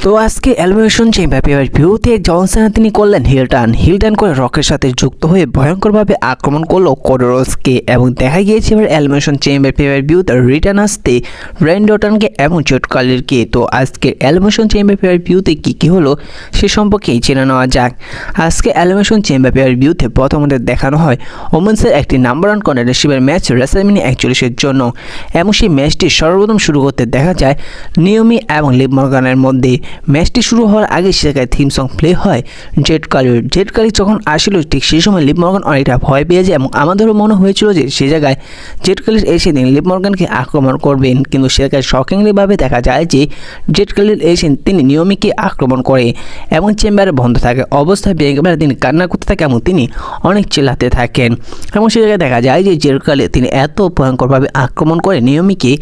তো আজকে elimination chamber ভিউতে জনসন তিনি করলেন হিল টার্ন করে রকের সাথে যুক্ত হয়ে ভয়ঙ্করভাবে আক্রমণ করলো কোডরসকে এবং দেখা গিয়েছে এবার এলিমিনেশন চেম্বার ভিউতে রিটার্ন আসতে র্যান্ডি অর্টনকে এবং জেট কার্লিকে। তো আজকে এলিমিনেশন চেম্বার ভিউতে কি হলো সে সম্পর্কে জেনে নেওয়া যাক। আজকে এলিমিনেশন চেম্বার ভিউতে প্রথমত দেখানো হয় ওমেন্সের একটি নাম্বার 1 কন্টেন্ডারশিপের ম্যাচ রেসলম্যানিয়া 41 জন্য এবং সেই ম্যাচটি সর্বপ্রথম শুরু করতে দেখা যায় নিওমি এবং লিভ মর্গানের মধ্যে। ম্যাচটি শুরু হওয়ার আগে সে জায়গায় থিম সং প্লে হয় জেট কালি যখন আসছিল ঠিক সেই সময় লিভ মর্গান অনেকটা ভয় পেয়ে যায় এবং আমাদেরও মনে হয়েছিল যে সে জায়গায় জেট কালির এসে তিনি লিভ মর্গানকে আক্রমণ করবেন, কিন্তু সে জায়গায় শকিংলিভাবে দেখা যায় যে জেট কালির এসে তিনি নিয়মিকে আক্রমণ করে এবং চেম্বারে বন্ধ থাকে অবস্থায় বিয়াঙ্কা তিনি কান্না করতে থাকে এবং তিনি অনেক চিল্লাতে থাকেন এবং সে জায়গায় দেখা যায় যে জেট কালি তিনি এত ভয়ঙ্করভাবে আক্রমণ করে নিয়মিকে,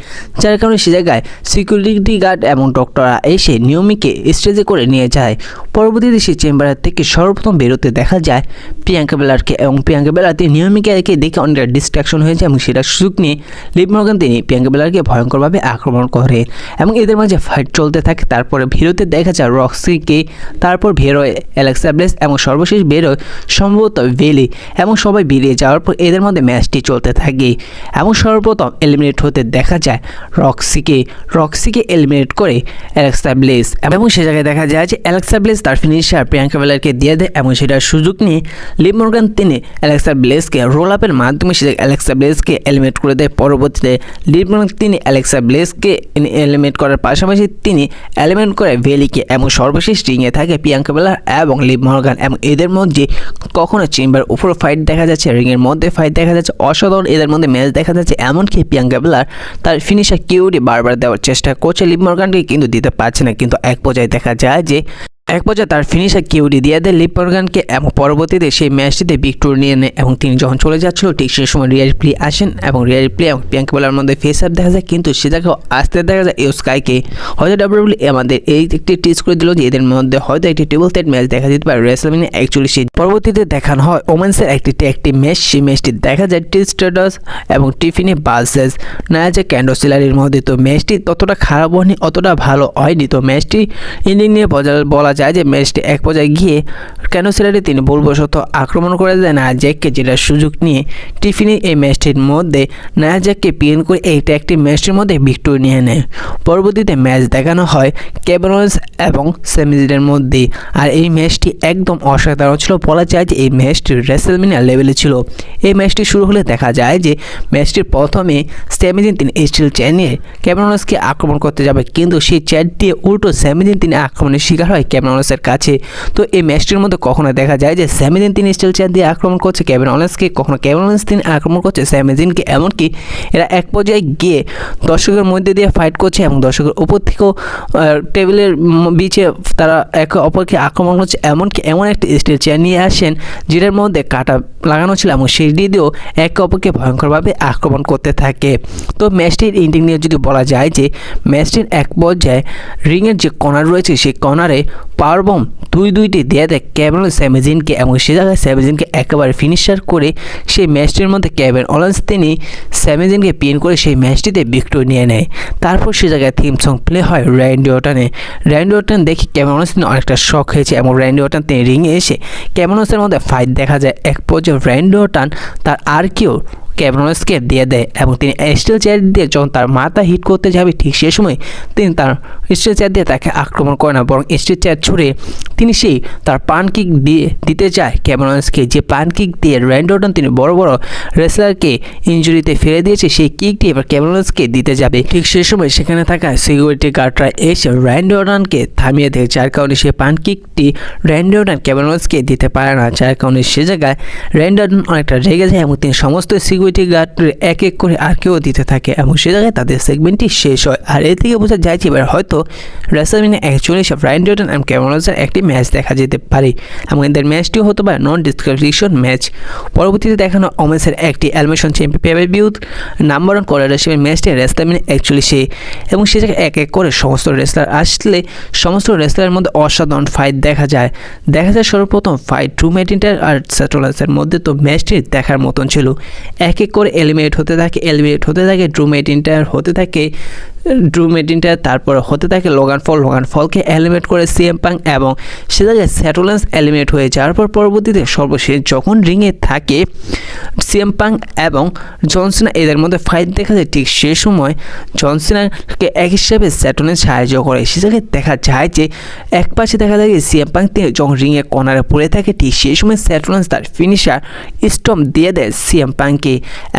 যার কারণে সে জায়গায় সিকিউরিটি গার্ড এবং ডক্টররা এসে নিয়মিকে স্টেজে করে নিয়ে যায়। পরবর্তীতে সেই চেম্বারের থেকে সর্বপ্রথম বেরোতে দেখা যায় প্রিয়াঙ্কা বেলারকে এবং প্রিয়াঙ্কা বেলার তিনি নিয়মিকে দেখে অনেকটা ডিস্ট্রাকশন হয়ে যায় এবং সেটা সুযোগ নিয়ে লিভ মর্গান তিনি প্রিয়াঙ্কা বেলারকে ভয়ঙ্করভাবে আক্রমণ করে এবং এদের মাঝে ফাইট চলতে থাকে। তারপরে ভিডিওতে দেখা যায় রক্সিকে, তারপর বেরোয় অ্যালেক্সা ব্লেস এবং সর্বশেষ বেরোয় সম্ভবত ভেলি এবং সবাই বেরিয়ে যাওয়ার পর এদের মধ্যে ম্যাচটি চলতে থাকে এবং সর্বপ্রথম এলিমিনেট হতে দেখা যায় রক্সিকে এলিমিনেট করে অ্যালেক্সা ব্লেস এবং সে জায়গায় দেখা যায় যে অ্যালেক্সা ব্লেস তার ফিনিশার প্রিয়াঙ্কা বেলারকে দিয়ে দেয় এবং সেটার সুযোগ নিয়ে লিভ মর্গান তিনি অ্যালেক্সা ব্লেসকে রোল আপের মাধ্যমে সে অ্যালেক্সা ব্লেসকে এলিমিনেট করে দেয়। পরবর্তীতে লিভ মর্গান তিনি অ্যালেক্সা ব্লেসকে এলিমিনেট করার পাশাপাশি তিনি এলিমিনেট করে ভেলিকে এবং সর্বশেষ রিংয়ে থাকে প্রিয়াঙ্কা বেলার এবং লিভ মর্গান এবং এদের মধ্যে কখনো চেম্বার উপর ফাইট দেখা যাচ্ছে, রিংয়ের মধ্যে ফাইট দেখা যাচ্ছে, অসাধারণ এদের মধ্যে ম্যাচ দেখা যাচ্ছে। এমনকি প্রিয়াঙ্কা বেলার তার ফিনিশার কিউডি বারবার দেওয়ার চেষ্টা করছে লিভ মর্গানকে, কিন্তু দিতে পারছে না, কিন্তু এক পর্যায়ে দেখা যায় যে তার ফিনিশার কিউডি দিয়ে দেয় লিভ মর্গানকে এবং পরবর্তীতে সেই ম্যাচটিতে ভিক্টোরি নিয়ে নেয় এবং তিনি যখন চলে যাচ্ছিল ঠিক সেই সময় রিয়াল প্লে আসেন এবং রিয়াল প্লে এবং প্রিয়াঙ্কা বেলার মধ্যে ফেস আপ দেখা যায়, কিন্তু সে জায়গায় আসতে দেখা যায় ইউ স্কাইকে হয়তো ডাব্লিউডাব্লিউই আমাদের এই একটি টিজ করে দিল যে এদের মধ্যে হয়তো একটি টেবল থ্রেট ম্যাচ দেখা যেতে পারে রেসলম্যানিয়া 41। পরবর্তীতে দেখানো হয় ওমেন্সের একটি ম্যাচ, সেই ম্যাচটি দেখা যায় টিস স্ট্রেটাস এবং টিফিনি ভার্সেস নায়াজা ক্যান্ডোসিলারির মধ্যে। তো ম্যাচটি ততটা খারাপ হয়নি, অতটা ভালো হয়নি। তো ম্যাচটি ইন্ডিং নিয়ে বলা যায় যে ম্যাচটি এক পর্যায়ে গিয়ে ক্যান্ডোসিলারি তিনি ভুলবশত আক্রমণ করে দেয় নায়াজাককে, যেটার সুযোগ নিয়ে টিফিনি এই ম্যাচটির মধ্যে নায়াজাককে পিএন করে এইটা একটি ম্যাচটির মধ্যে ভিক্টোরি নিয়ে নেয়। পরবর্তীতে ম্যাচ দেখানো হয় কেভিন ওয়েন্স এবং স্যামি জায়েনের মধ্যে, আর এই ম্যাচটি একদম অসাধারণ ছিল। বলা যায় যে এই ম্যাচটি রেসলম্যানিয়া লেভেলে ছিল। এই ম্যাচটি শুরু হলে দেখা যায় যে ম্যাচটির প্রথমে স্যামি জায়েন তিনি স্টিল চেয়ার নিয়ে কেভিন ওয়েন্সকে আক্রমণ করতে যাবে, কিন্তু সেই চেয়ার দিয়ে উল্টো স্যামি জায়েন তিনি আক্রমণের শিকার হয় কেভিন ওয়েন্সের কাছে। তো এই ম্যাচটির মধ্যে কখনো দেখা যায় যে স্যামি জায়েন তিনি স্টিল চেয়ার দিয়ে আক্রমণ করছে কেভিন ওয়েন্সকে, কখনো কেভিন ওয়েন্স তিনি আক্রমণ করছে স্যামি জায়েনকে। এমনকি এরা এক পর্যায়ে গিয়ে দর্শকের মধ্যে দিয়ে ফাইট করছে এবং দর্শকের উপর থেকেও টেবিলের বিচে তারা একে অপরকে আক্রমণ করছে। এমনকি এমন একটি স্টিল চেয়ার নিয়ে আসেন যেটার মধ্যে কাটা লাগানো ছিল এবং সেই দিয়েও একে অপরকে ভয়ঙ্করভাবে আক্রমণ করতে থাকে। তো ম্যাচটির এন্ডিং নিয়ে যদি বলা যায় যে ম্যাচটির এক পর্যায়ে রিংয়ের যে কর্নার রয়েছে সেই কর্নারে পাওয়ার বম দুইটি দিয়ে দেয় কেভিন স্যামি জায়েনকে এবং সে জায়গায় স্যামি জায়েনকে একেবারে ফিনিশার করে সেই ম্যাচটির মধ্যে কেভিন ওয়েন্স তিনি স্যামি জায়েনকে পিন করে সেই ম্যাচটিতে ভিক্টোরি নিয়ে নেয়। তারপর সে জায়গায় থিম সং প্লে হয় র্যান্ডি অর্টন দেখি কেভিন ওয়েন্স তিনি অনেকটা শক হয়েছে এবং র্যান্ডি অর্টন তিনি রিংয়ে এসে কেভিন ওয়েন্সের মধ্যে ফাইট দেখা যায়। এক পর্যায়ে র্যান্ডি অর্টন তার আর কেউ কেভিন ওয়েন্সকে দিয়ে দেয় এবং তিনি স্টিল চেয়ার দিয়ে যখন তার মাথা হিট করতে যাবে ঠিক সেই সময় তিনি তার স্টিল চেয়ার দিয়ে তাকে আক্রমণ করে না, বরং স্টিল চেয়ার ছুড়ে তিনি সেই তার পান কিক দিয়ে দিতে চায় কেভিন ওয়েন্সকে, যে পান কিক দিয়ে র্যান্ডি অর্টন তিনি বড় রেসলারকে ইনজুরিতে ফেলে দিয়েছে সেই কিকটি এবার কেভিন ওয়েন্সকে দিতে যাবে। ঠিক সেই সময় সেখানে থাকা সিকিউরিটি গার্ডরা এসে র্যান্ডি অর্টনকে থামিয়ে দেয়, যার কারণে সেই পান কিকটি র্যান্ডি অর্টন কেভিন ওয়েন্সকে দিতে পারে না, যার কারণে সে জায়গায় র্যান্ডি অর্টন অনেকটা রেগে যায় এবং তিনি সমস্ত সিকিউরিটি গার্ড এক এক করে আর কেউ দিতে থাকে এবং সে জায়গায় তাদের সেগমেন্টটি শেষ হয়। আর এ থেকে বোঝা যায় যে এবার হয়তো রেসলম্যানিয়া 41 র্যান্ডি অর্টন এবং কেভিন ওয়েন্সের একটি ম্যাচ দেখা যেতে পারে এবং এদের ম্যাচটিও হতে পারে নন ডিসকালিফিকেশন ম্যাচ। পরবর্তীতে দেখানো ওমেন্সের একটি এলিমিনেশন চেম্পিয়ন নাম্বার 1 কন্টেন্ডারশিপের ম্যাচটি রেসলম্যানিয়া 41 এবং সে জায়গায় এক এক করে সমস্ত রেসলার আসলে সমস্ত রেসলারের মধ্যে অসাধারণ ফাইট দেখা যায়। সর্বপ্রথম ফাইট ড্রু ম্যাকইন্টায়ার আর সেথ রলিন্সের মধ্যে। তো ম্যাচটি দেখার মতন ছিল, এক এক করে এলিমিনেট হতে থাকে ড্রু ম্যাকইন্টায়ার, হতে থাকে ড্রু ম্যাকিন্টায়ার, তারপর হতে থাকে লোগান ফলকে এলিমিনেট করে সিএম পাঙ্ক এবং সে জায়গায় সেথ রোলিন্স এলিমিনেট হয়ে যাওয়ার পর পরবর্তীতে সর্বশেষ যখন রিংয়ে থাকে সিএম পাঙ্ক এবং জন সিনা, এদের মধ্যে ফাইট দেখা যায়। ঠিক সে সময় জন সিনাকে এক হিসাবে সেথ রোলিন্স সাহায্য করে। সে জায়গায় দেখা যায় যে এক পাশে দেখা যায় সিএম পাঙ্ক যখন রিংয়ে কর্নারে পড়ে থাকে, ঠিক সেই সময় সেথ রোলিন্স তার ফিনিশার স্টম্প দিয়ে দেয় সিএম পাঙ্ককে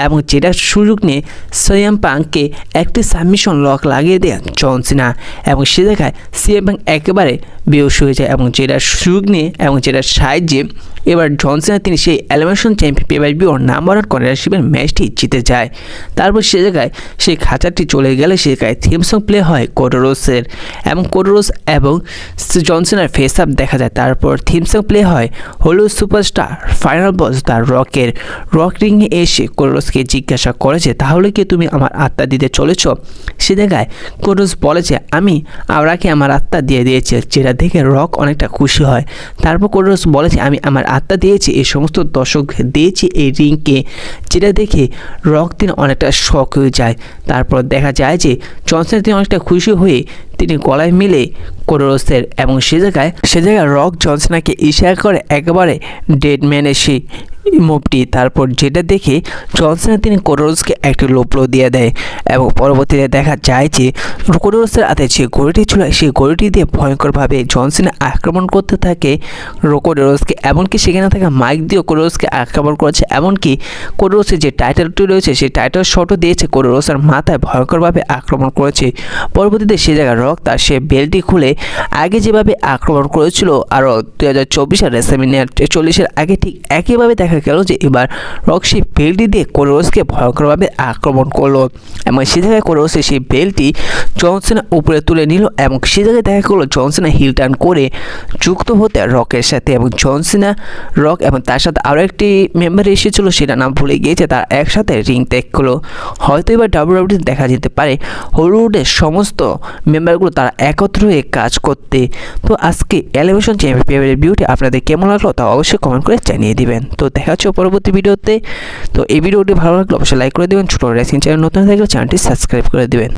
এবং যেটার সুযোগ নিয়ে সিএম পাঙ্ককে একটি সাবমিশন লক লাগিয়ে দেয় জন সিনা এবং সে জায়গায় সিএম পাঙ্ক একেবারে বেহুশ হয়ে যায় এবং যেটার সুযোগ নিয়ে এবং যেটার সাহায্যে এবার জন সিনা তিনি সেই এলিমিনেশন চ্যাম্পিয়ন পে-বাই-ভিউ নাম্বার 1 কন্টেন্ডারশিপের ম্যাচটি জিতে যায়। তারপর সে জায়গায় সেই খাঁচাটি চলে গেলে সে জায়গায় থিম সং প্লে হয় কোডি রোডসের এবং কোডি রোডস এবং জন সিনার ফেস আপ দেখা যায়। তারপর থিম সং প্লে হয় Hollywood superstar final boss the Rock. Rock রিংয়ে এসে কোডি রোডসকে জিজ্ঞাসা করেছে, তাহলে কি তুমি আমার আত্মা দিতে চলেছ? সে জায়গায় কোডি রোডস বলেছে, আমি আপনাকে আমার আত্মা দিয়ে দিয়েছি, যেটা দেখে রক অনেকটা খুশি হয়। তারপর কোডি রোডস বলেছে, আমি আমার আত্মা দিয়েছি এই সমস্ত দর্শক দিয়েছি এই রিংকে, যেটা দেখে রক তিনি অনেকটা শক হয়ে যায়। তারপর দেখা যায় যে জন সিনা তিনি অনেকটা খুশি হয়ে তিনি গলায় মিলে কোডি রোডসের এবং সে জায়গায় রক জন সিনাকে ইশারা করে একেবারে ডেড ম্যান এসে মুভটি। তারপর যেটা দেখে জন সিনা তিনি কোডি রোডসকে একটি লো ব্লো দিয়ে দেয় এবং পরবর্তীতে দেখা যায় যে কোডি রোডসের হাতে যে ঘড়িটি ছিল সেই ঘড়িটি দিয়ে ভয়ঙ্করভাবে জন সিনা আক্রমণ করতে থাকে কোডি রোডসকে, এমনকি সেখানে থাকা মাইক দিয়েও কোডি রোডসকে আক্রমণ করেছে। এমনকি কোডি রোডসের যে টাইটেলটি রয়েছে সেই টাইটেল শটও দিয়েছে কোডি রোডসের মাথায় ভয়ঙ্করভাবে আক্রমণ করেছে। পরবর্তীতে সে জায়গায় রক তার সে বেল্টটি খুলে আগে যেভাবে আক্রমণ করেছিল আরও 2024 রেসলম্যানিয়া 40 আগে ঠিক একইভাবে দেখা গেল যে এবার রক সেই বেল্টটি দিয়ে কোডি রোডসকে ভয়ঙ্করভাবে আক্রমণ করলো এবং সে জায়গায় কোডি রোডসের সেই বেল্টটি জন সিনা উপরে তুলে নিল এবং সে জায়গায় দেখা গেলো জন সিনা হিল টার্ন করে যুক্ত হতে রকের সাথে এবং জন সিনা রক এবং তার সাথে আরও একটি মেম্বার এসেছিল, সেটা নাম ভুলে গিয়েছে, তার একসাথে রিং ত্যাগ করলো। হয়তো এবার ডাব্লিউডাব্লিউইতে দেখা যেতে পারে হলিউডের সমস্ত মেম্বারগুলো তারা একত্র হয়ে কাজ করতে। তো আজকে এলিমিনেশন চ্যাম্পিয়ন রিভিউটি আপনাদের কেমন লাগলো তা অবশ্যই কমেন্ট করে জানিয়ে দিবেন। তো দেখা হচ্ছে পরবর্তী ভিডিওতে। তো এই ভিডিওটি ভালো লাগলে অবশ্যই লাইক করে দেবেন, ছোটো রেসিং চ্যানেল নতুন থাকলে চ্যানেলটি সাবস্ক্রাইব করে দেবেন।